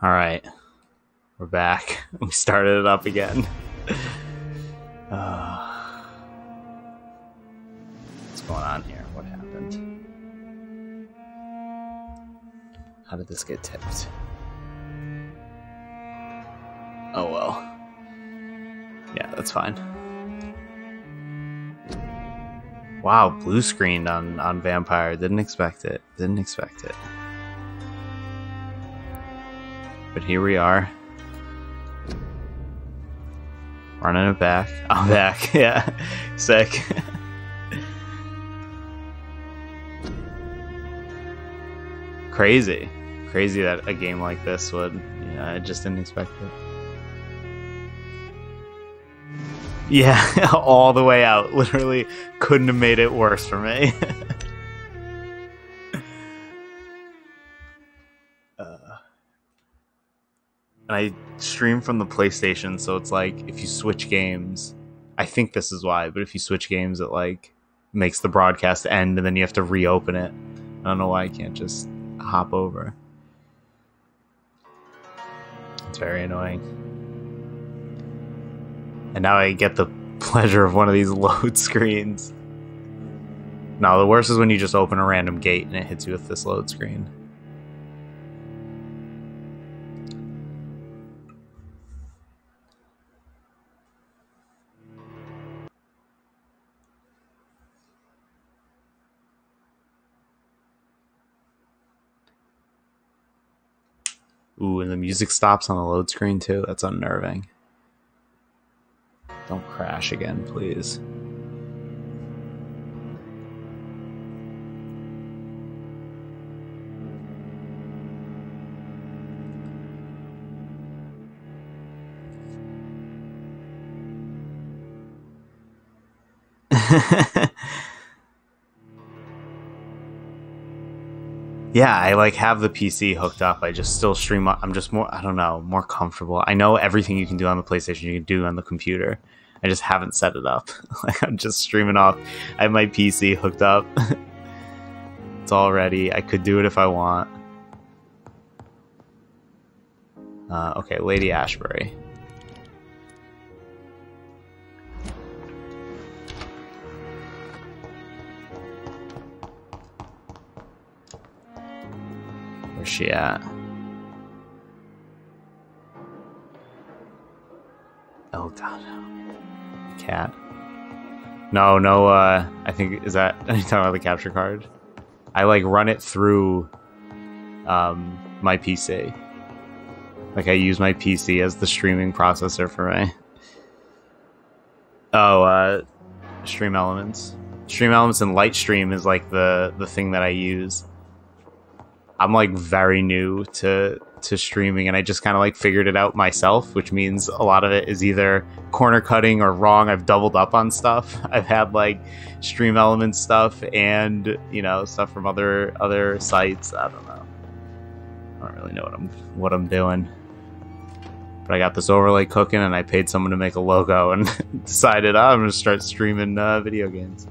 All right, we're back. We started it up again. What's going on here? What happened? How did this get tipped? Oh well. Yeah, that's fine. Wow, blue screened on Vampire. Didn't expect it. Didn't expect it. But here we are. Running it back. I'm back. Yeah. Sick. Crazy. Crazy that a game like this would... Yeah, I just didn't expect it. Yeah, all the way out. Literally couldn't have made it worse for me. I stream from the PlayStation, so it's like if you switch games, I think this is why, but if you switch games, it like makes the broadcast end and then you have to reopen it. I don't know why I can't just hop over. It's very annoying. And now I get the pleasure of one of these load screens. No, the worst is when you just open a random gate and it hits you with this load screen. Ooh, and the music stops on the load screen too. That's unnerving. Don't crash again, please. Yeah, I like have the PC hooked up. I just still stream. I'm just more, I don't know, more comfortable. I know everything you can do on the PlayStation, you can do on the computer. I just haven't set it up. Like I'm just streaming off. I have my PC hooked up. It's all ready. I could do it if I want. Okay, Lady Ashbury. Where's she at? Oh god. Cat. No, I think, is that, are you talking about the capture card? I like run it through my PC. Like I use my PC as the streaming processor for me. Oh, Stream Elements. Stream Elements and Lightstream is like the thing that I use. I'm like very new to streaming, and I just kind of like figured it out myself, which means a lot of it is either corner cutting or wrong. I've doubled up on stuff. I've had like Stream Elements stuff and, you know, stuff from other sites. I don't know. I don't really know what I'm doing. But I got this overlay cooking, and I paid someone to make a logo and decided I'm going to start streaming video games.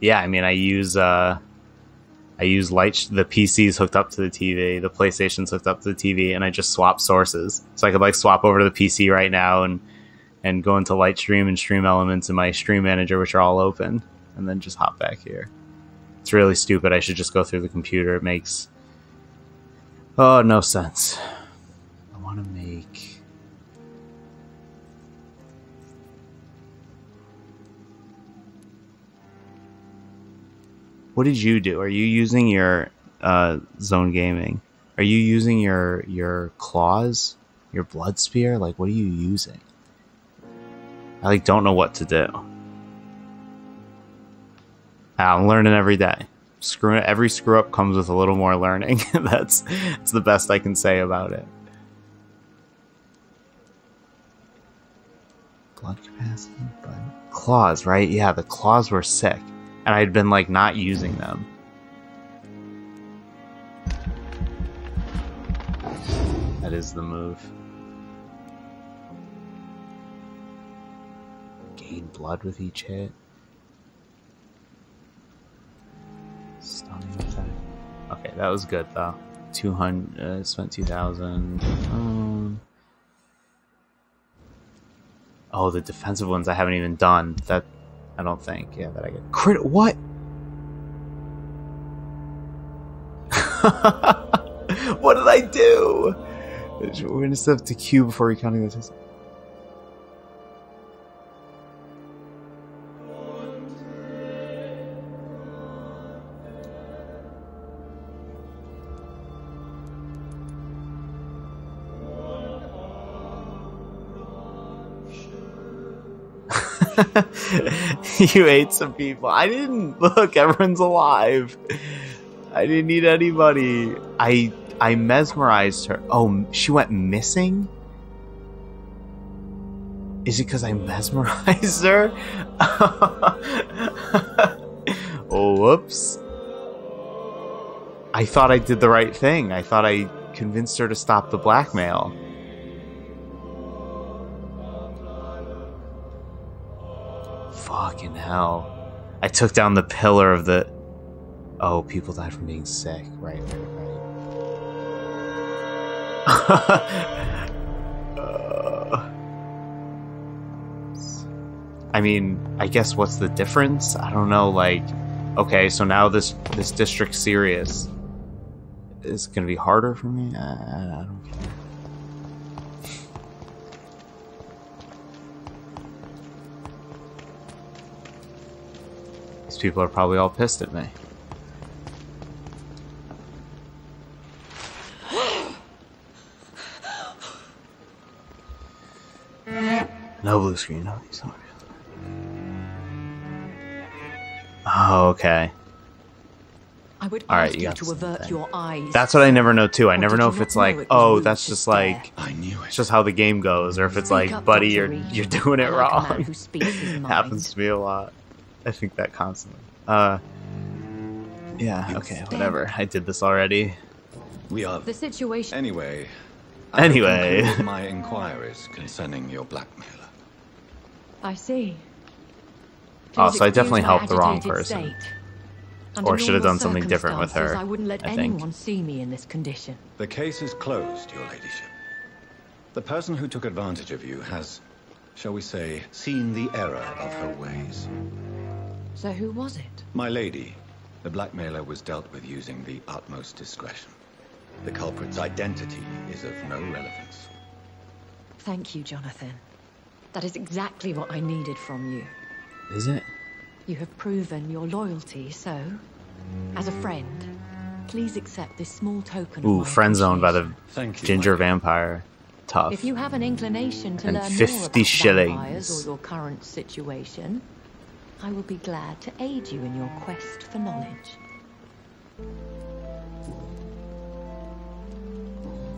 Yeah, I mean, I use light. The PC's hooked up to the TV, the PlayStation's hooked up to the TV, and I just swap sources. So I could like swap over to the PC right now and go into Lightstream and Stream Elements in my Stream Manager, which are all open, and then just hop back here. It's really stupid. I should just go through the computer. It makes no sense. I want to make. What did you do? Are you using your Zone Gaming? Are you using your claws? Your blood spear? Like, what are you using? I like don't know what to do. I'm learning every day. Every screw up comes with a little more learning. That's the best I can say about it. Blood capacity, but claws, right? Yeah, the claws were sick. And I'd been like not using them. That is the move. Gain blood with each hit. Stunning effect. Okay, that was good though. 200. Spent 2,000. Oh, the defensive ones I haven't even done. That I don't think. Yeah, that I get crit. What? What did I do? We're gonna step to Q before recounting this. You ate some people. I didn't. Look, everyone's alive. I didn't need anybody. I mesmerized her. Oh, she went missing? Is it because I mesmerized her? Oh, whoops. I thought I did the right thing. I thought I convinced her to stop the blackmail. Fucking hell. I took down the pillar of the... Oh, people died from being sick. Right. I mean, I guess what's the difference? I don't know, like... Okay, so now this district's serious. Is it gonna be harder for me? I don't care. These people are probably all pissed at me. No blue screen, no. Sorry. Oh, okay. I would all right, ask you you to avert your eyes. That's what I never know too. I never know if it's like, oh, that's just stare. like, it's just how the game goes, or if it's like, buddy, you're doing it wrong. Happens to me a lot. I think that constantly. Yeah. Okay. Whatever. I did this already. We are the situation. Anyway. My inquiries concerning your blackmailer. I see. Oh, so I definitely helped the wrong person. Or should have done something different with her. I wouldn't let anyone see me in this condition. The case is closed, your ladyship. The person who took advantage of you has, shall we say, seen the error of her ways. So who was it? My lady. The blackmailer was dealt with using the utmost discretion. The culprit's identity is of no relevance. Thank you, Jonathan. That is exactly what I needed from you. Is it? You have proven your loyalty, so, as a friend, please accept this small token. Ooh, friend zoned by the ginger vampire. Tough. If you have an inclination to and learn 50 more about shillings. vampires or your current situation, I will be glad to aid you in your quest for knowledge.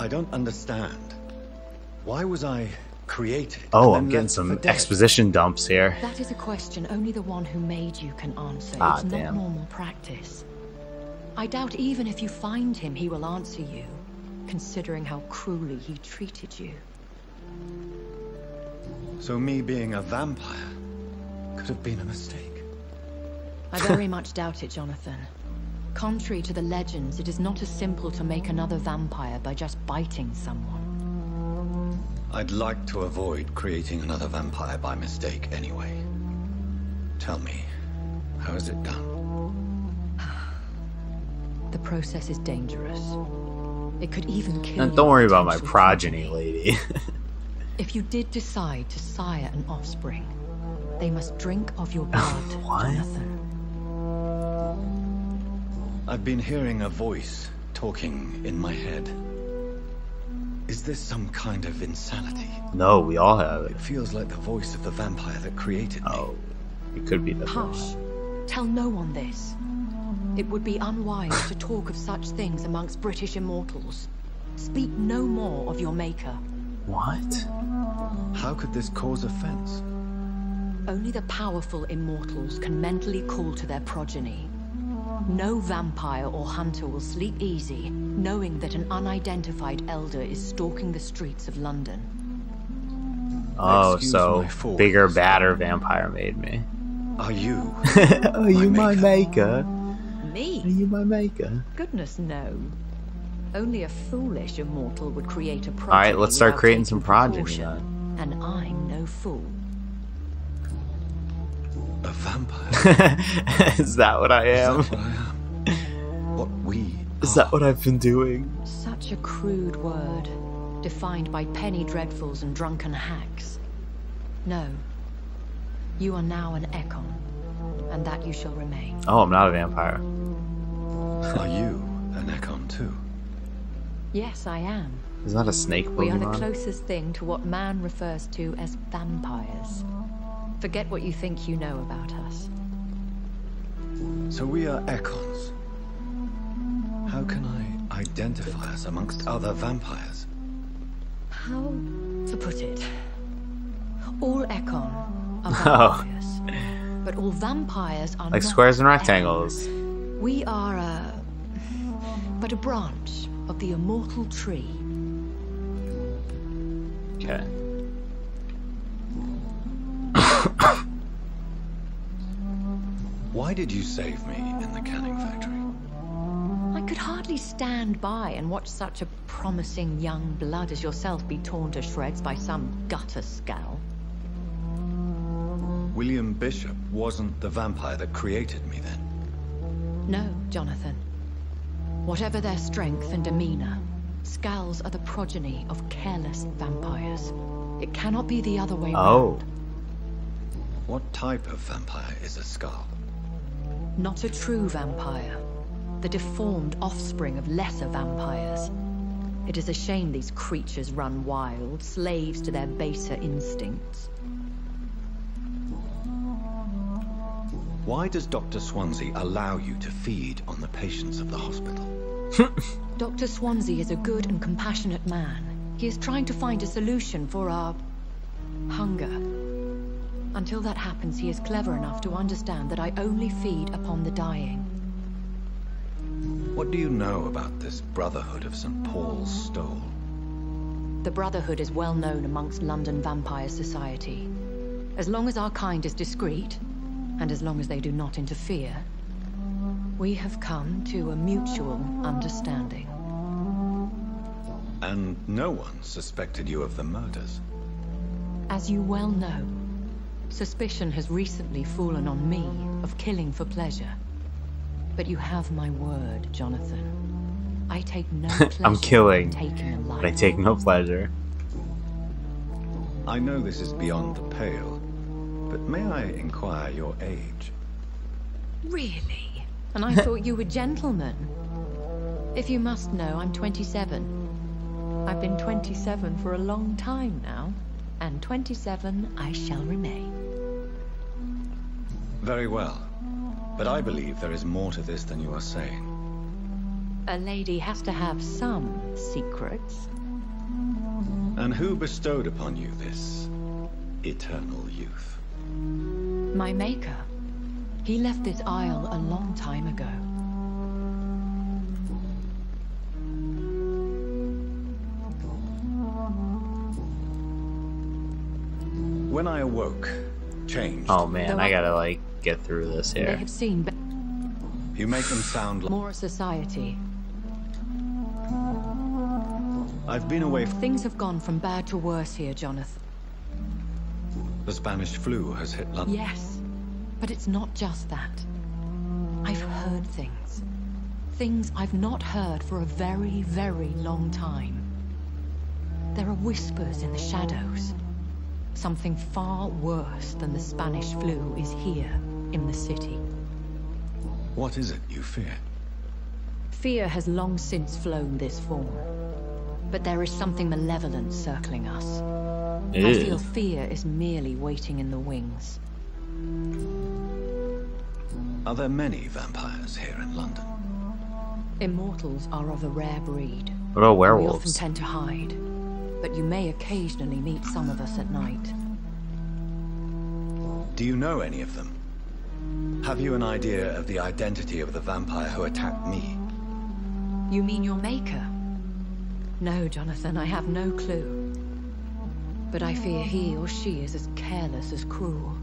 I don't understand. Why was I created? Oh, I'm getting some exposition dumps here. That is a question only the one who made you can answer. Ah, it's damn. not normal practice. I doubt even if you find him, he will answer you, considering how cruelly he treated you. So me being a vampire could have been a mistake. I very much doubt it, Jonathan. Contrary to the legends, it is not as simple to make another vampire by just biting someone. I'd like to avoid creating another vampire by mistake anyway. Tell me, how is it done? The process is dangerous. It could even kill. And don't worry about my progeny, lady. If you did decide to sire an offspring, they must drink of your blood, Jonathan. I've been hearing a voice talking in my head. Is this some kind of insanity? No, we all have it. It feels like the voice of the vampire that created me. Oh, it could be the Hush. Tell no one this. It would be unwise to talk of such things amongst British immortals. Speak no more of your maker. What? How could this cause offense? Only the powerful immortals can mentally call to their progeny. No vampire or hunter will sleep easy, knowing that an unidentified elder is stalking the streets of London. Oh, Excuse so my forwardness. bigger, badder vampire made me. Are you? Are you my maker? Me? Are you my maker? Goodness, no. Only a foolish immortal would create a progeny. Alright, let's start without creating some taking progeny precaution. then. And I'm no fool. A vampire? Is that what I am? Is that what I am? What we Is that what I've been doing? Such a crude word, defined by penny dreadfuls and drunken hacks. No. You are now an Ekon, and that you shall remain. Oh, I'm not a vampire. Are you an Ekon too? Yes, I am. Is that a snake We are the Pokemon? closest thing to what man refers to as vampires. Forget what you think you know about us. So we are Ekons. How can I identify us amongst other vampires? How to put it? All Ekon are Oh. vampires, but all vampires are Like not squares and Ekon. rectangles. We are but a branch of the immortal tree. Okay. Why did you save me in the canning factory? I could hardly stand by and watch such a promising young blood as yourself be torn to shreds by some gutter scowl. William Bishop wasn't the vampire that created me then. No, Jonathan. Whatever their strength and demeanor, scowls are the progeny of careless vampires. It cannot be the other way Oh. round. What type of vampire is a skull? Not a true vampire. The deformed offspring of lesser vampires. It is a shame these creatures run wild, slaves to their baser instincts. Why does Dr. Swansea allow you to feed on the patients of the hospital? Dr. Swansea is a good and compassionate man. He is trying to find a solution for our hunger. Until that happens, he is clever enough to understand that I only feed upon the dying. What do you know about this Brotherhood of St. Paul's Stole? The Brotherhood is well known amongst London vampire society. As long as our kind is discreet, and as long as they do not interfere, we have come to a mutual understanding. And no one suspected you of the murders? As you well know, suspicion has recently fallen on me of killing for pleasure. But you have my word, Jonathan. I take no pleasure I'm killing, in taking a life. but I take no pleasure. I know this is beyond the pale, but may I inquire your age? Really? And I thought you were gentlemen. If you must know, I'm 27. I've been 27 for a long time now, and 27 I shall remain. Very well, but I believe there is more to this than you are saying. A lady has to have some secrets. And who bestowed upon you this eternal youth? My maker. He left this isle a long time ago. When I awoke, changed. Oh man, Though I gotta like get through this They here. have seen You make them sound like... more society. I've been away from... Things have gone from bad to worse here, Jonathan. The Spanish flu has hit London. Yes, but it's not just that. I've heard things. Things I've not heard for a very, very long time. There are whispers in the shadows. Something far worse than the Spanish flu is here in the city. What is it you fear? Fear has long since flown this form. But there is something malevolent circling us. I Ew. feel fear is merely waiting in the wings. Are there many vampires here in London? Immortals are of a rare breed. What about We often werewolves? tend to hide, but you may occasionally meet some of us at night. Do you know any of them? Have you an idea of the identity of the vampire who attacked me? You mean your maker? No, Jonathan, I have no clue. But I fear he or she is as careless as cruel.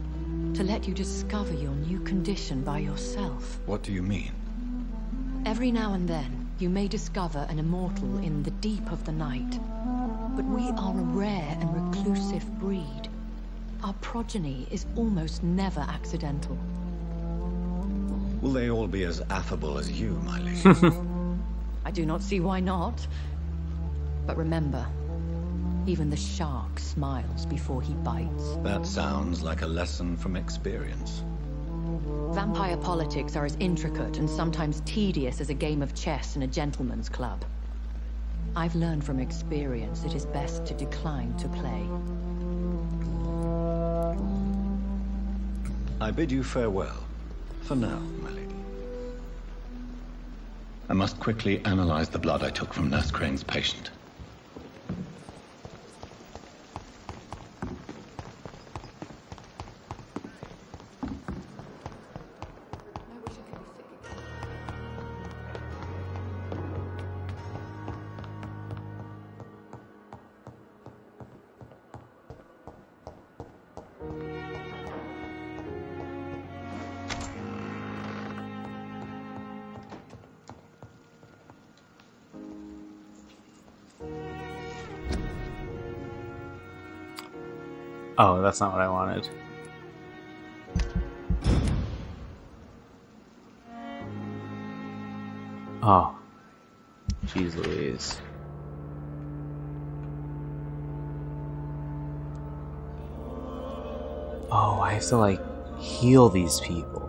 To let you discover your new condition by yourself. What do you mean? Every now and then, you may discover an immortal in the deep of the night. But we are a rare and reclusive breed. Our progeny is almost never accidental. Will they all be as affable as you, my lady? I do not see why not. But remember, even the shark smiles before he bites. That sounds like a lesson from experience. Vampire politics are as intricate and sometimes tedious as a game of chess in a gentleman's club. I've learned from experience it is best to decline to play. I bid you farewell. For now, my lady. I must quickly analyze the blood I took from Nurse Crane's patient. Oh, that's not what I wanted. Oh. Jeez Louise. Oh, I have to, like, heal these people.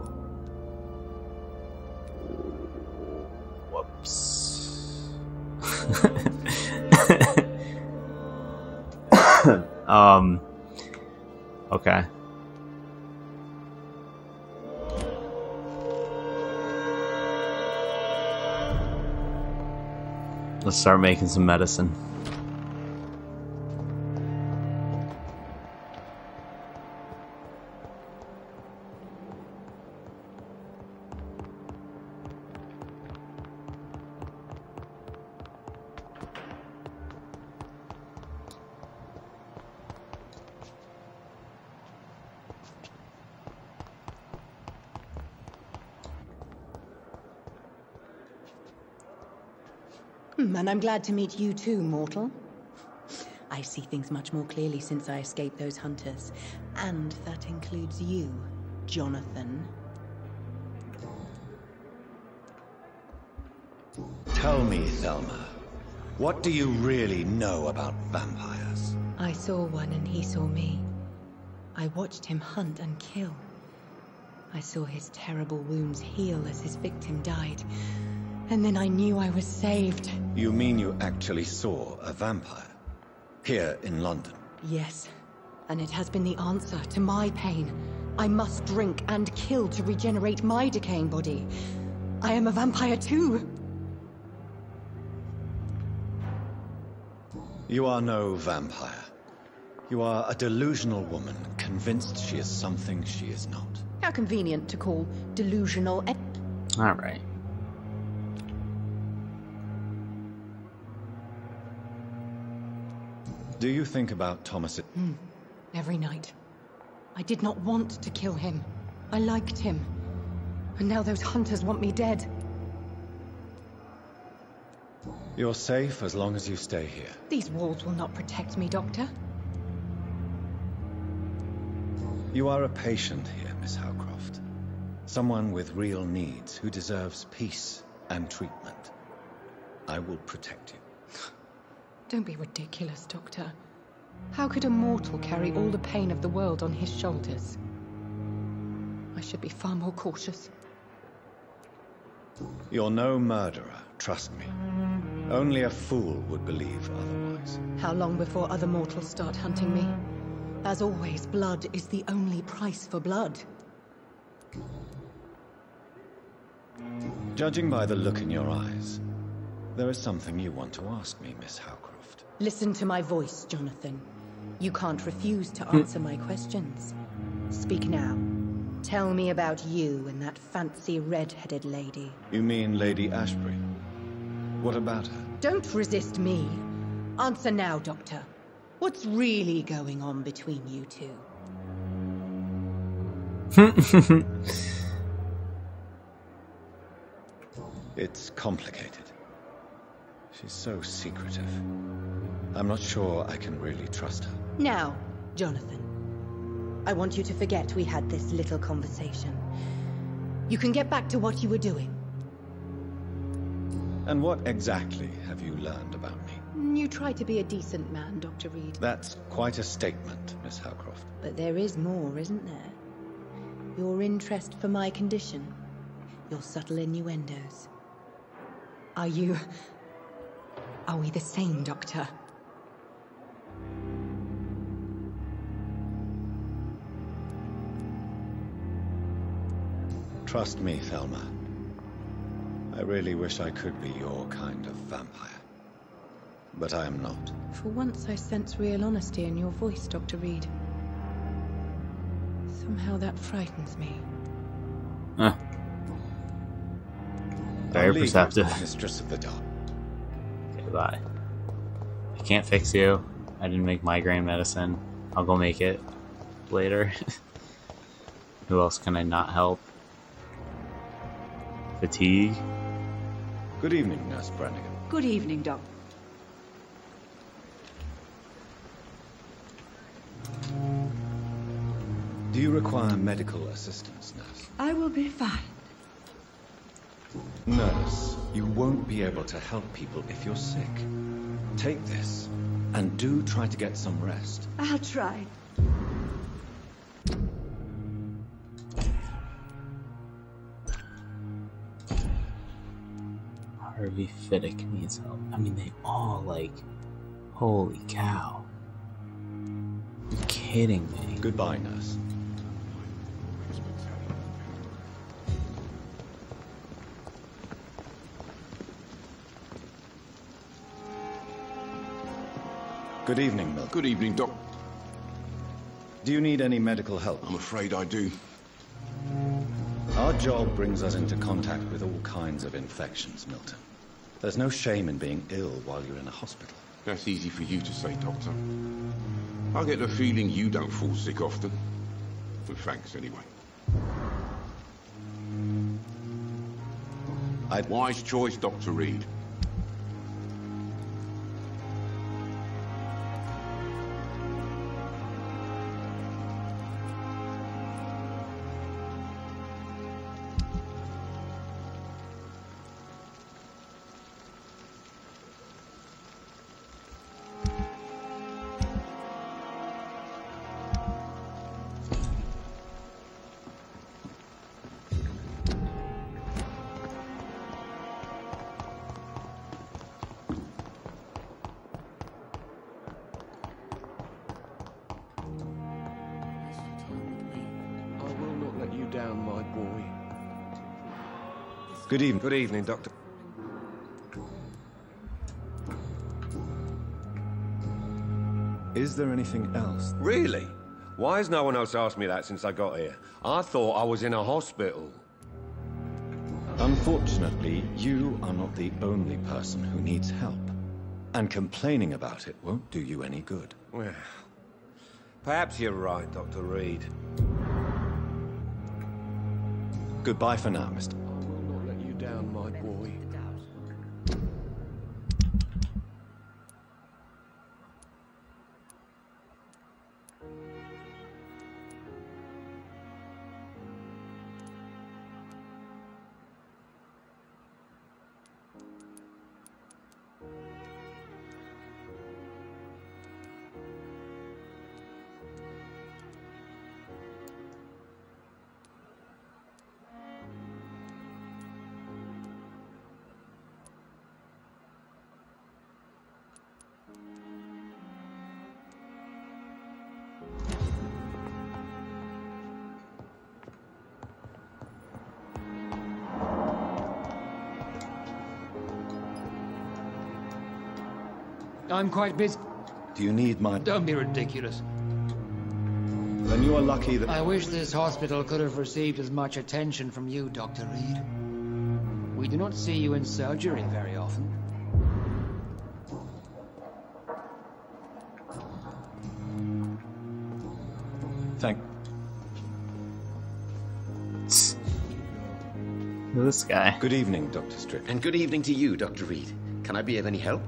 Whoops. Okay. Let's start making some medicine. And I'm glad to meet you too, mortal. I see things much more clearly since I escaped those hunters. And that includes you, Jonathan. Tell me, Thelma, what do you really know about vampires? I saw one and he saw me. I watched him hunt and kill. I saw his terrible wounds heal as his victim died. And then I knew I was saved. You mean you actually saw a vampire? Here in London? Yes. And it has been the answer to my pain. I must drink and kill to regenerate my decaying body. I am a vampire too. You are no vampire. You are a delusional woman, convinced she is something she is not. How convenient to call delusional. All right. Do you think about Thomas? Every night. I did not want to kill him. I liked him. And now those hunters want me dead. You're safe as long as you stay here. These walls will not protect me, Doctor. You are a patient here, Miss Howcroft. Someone with real needs who deserves peace and treatment. I will protect you. Don't be ridiculous, Doctor. How could a mortal carry all the pain of the world on his shoulders? I should be far more cautious. You're no murderer, trust me. Only a fool would believe otherwise. How long before other mortals start hunting me? As always, blood is the only price for blood. Judging by the look in your eyes, there is something you want to ask me, Miss Howcroft. Listen to my voice, Jonathan. You can't refuse to answer my questions. Speak now. Tell me about you and that fancy red-headed lady. You mean Lady Ashbury? What about her? Don't resist me. Answer now, Doctor. What's really going on between you two? It's complicated. She's so secretive. I'm not sure I can really trust her. Now, Jonathan, I want you to forget we had this little conversation. You can get back to what you were doing. And what exactly have you learned about me? You try to be a decent man, Dr. Reed. That's quite a statement, Miss Howcroft. But there is more, isn't there? Your interest for my condition. Your subtle innuendos. Are we the same, Doctor? Trust me, Thelma. I really wish I could be your kind of vampire. But I am not. For once I sense real honesty in your voice, Dr. Reed. Somehow that frightens me. Huh. Very perceptive. Mistress of the Dark. Okay, bye. I can't fix you. I didn't make migraine medicine. I'll go make it later. Who else can I not help? Fatigue. Good evening, Nurse Brannigan. Good evening, Doc. Do you require medical assistance, Nurse? I will be fine. Nurse, you won't be able to help people if you're sick. Take this, and do try to get some rest. I'll try. Harvey Fiddick needs help. I mean, they all, like, holy cow. You're kidding me. Goodbye, Nurse. Good evening, Milk. Good evening, Doc. Do you need any medical help? I'm afraid I do. Our job brings us into contact with all kinds of infections, Milton. There's no shame in being ill while you're in a hospital. That's easy for you to say, Doctor. I get the feeling you don't fall sick often. But thanks, anyway. Wise choice, Dr. Reed. Down, my boy. Good evening. Good evening, Doctor. Is there anything else? Really? Why has no one else asked me that since I got here? I thought I was in a hospital. Unfortunately, you are not the only person who needs help. And complaining about it won't do you any good. Well, perhaps you're right, Dr. Reed. Goodbye for now, Mr. I will not let you down, my boy. I'm quite busy. Do you need my... Don't be ridiculous. Then you are lucky that... I wish this hospital could have received as much attention from you, Dr. Reed. We do not see you in surgery very often. Thank... Who's this guy? Good evening, Dr. Strick. And good evening to you, Dr. Reed. Can I be of any help?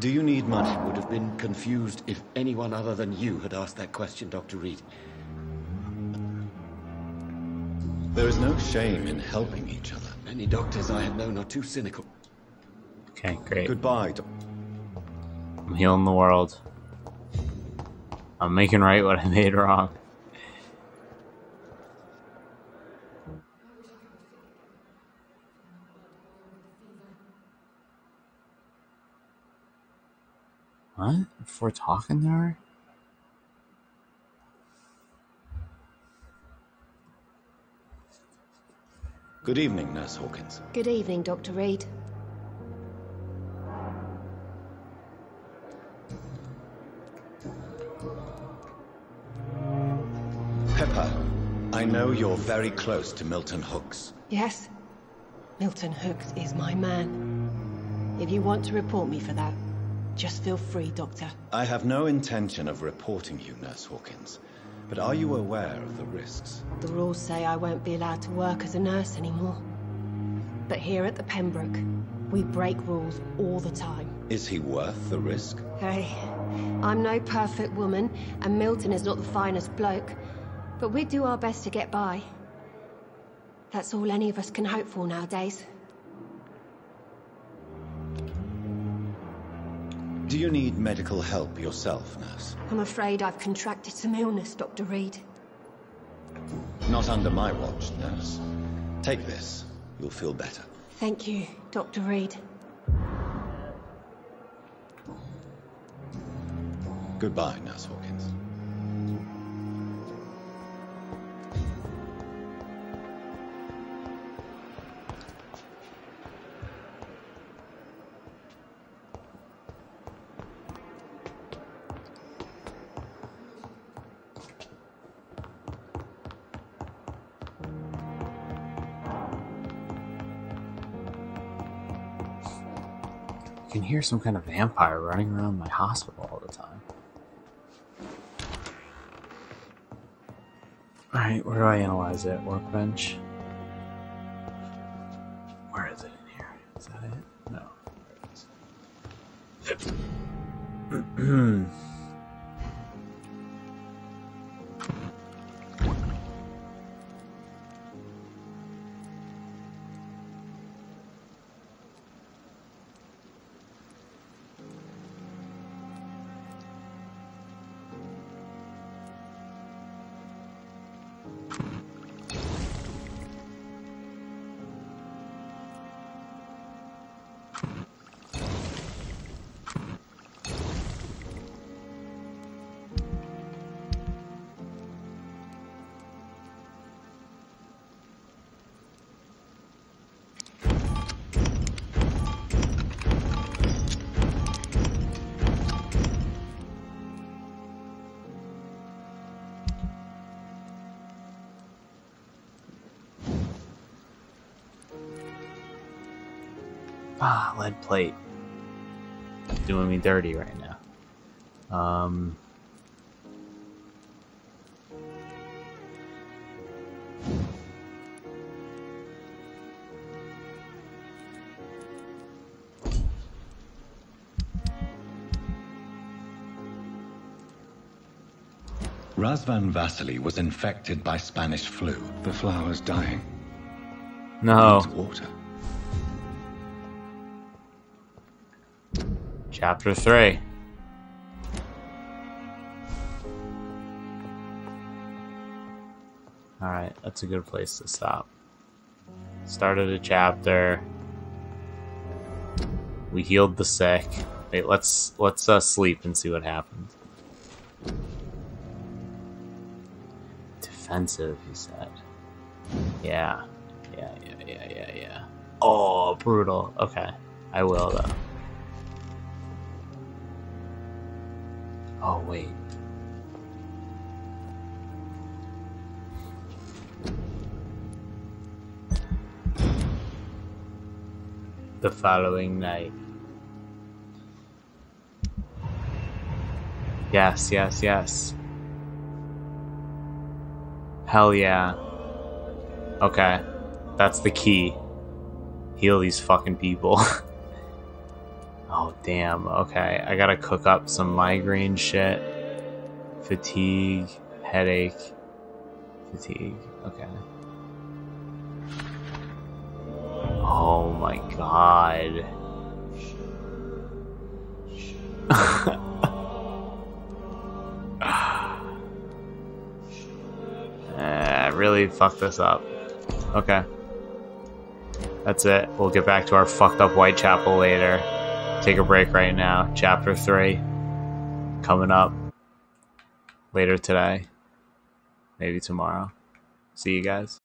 Do you need much? I would have been confused if anyone other than you had asked that question, Dr. Reed. There is no shame in helping each other. Many doctors I have known are too cynical. Okay, great. Goodbye, I'm healing the world. I'm making right what I made wrong. What? Before talking to her? Good evening, Nurse Hawkins. Good evening, Dr. Reed. Pepper, I know you're very close to Milton Hooks. Yes? Milton Hooks is my man. If you want to report me for that, just feel free, Doctor. I have no intention of reporting you, Nurse Hawkins. But are you aware of the risks? The rules say I won't be allowed to work as a nurse anymore. But here at the Pembroke, we break rules all the time. Is he worth the risk? Hey, I'm no perfect woman, and Milton is not the finest bloke. But we do our best to get by. That's all any of us can hope for nowadays. Do you need medical help yourself, Nurse? I'm afraid I've contracted some illness, Dr. Reed. Not under my watch, Nurse. Take this. You'll feel better. Thank you, Dr. Reed. Goodbye, Nurse Hawkins. I can hear some kind of vampire running around my hospital all the time. Alright, where do I analyze it? Workbench? Where is it in here? Is that it? No. There it is. Ah, lead plate. Doing me dirty right now. Razvan Vasily was infected by Spanish flu. The flower's dying. No. Needs water. Chapter 3. Alright, that's a good place to stop. Started a chapter. We healed the sick. Wait, let's sleep and see what happens. Defensive, he said. Yeah. Yeah. Oh, brutal. Okay. I will, though. Oh, wait. The following night. Yes, yes, yes. Hell yeah. Okay. That's the key. Heal these fucking people. Oh, damn. Okay. I gotta cook up some migraine shit. Fatigue. Headache. Fatigue. Okay. Oh my god. I really fucked this up. Okay. That's it. We'll get back to our fucked up Whitechapel later. Take a break right now. Chapter 3. Coming up. Later today. Maybe tomorrow. See you guys.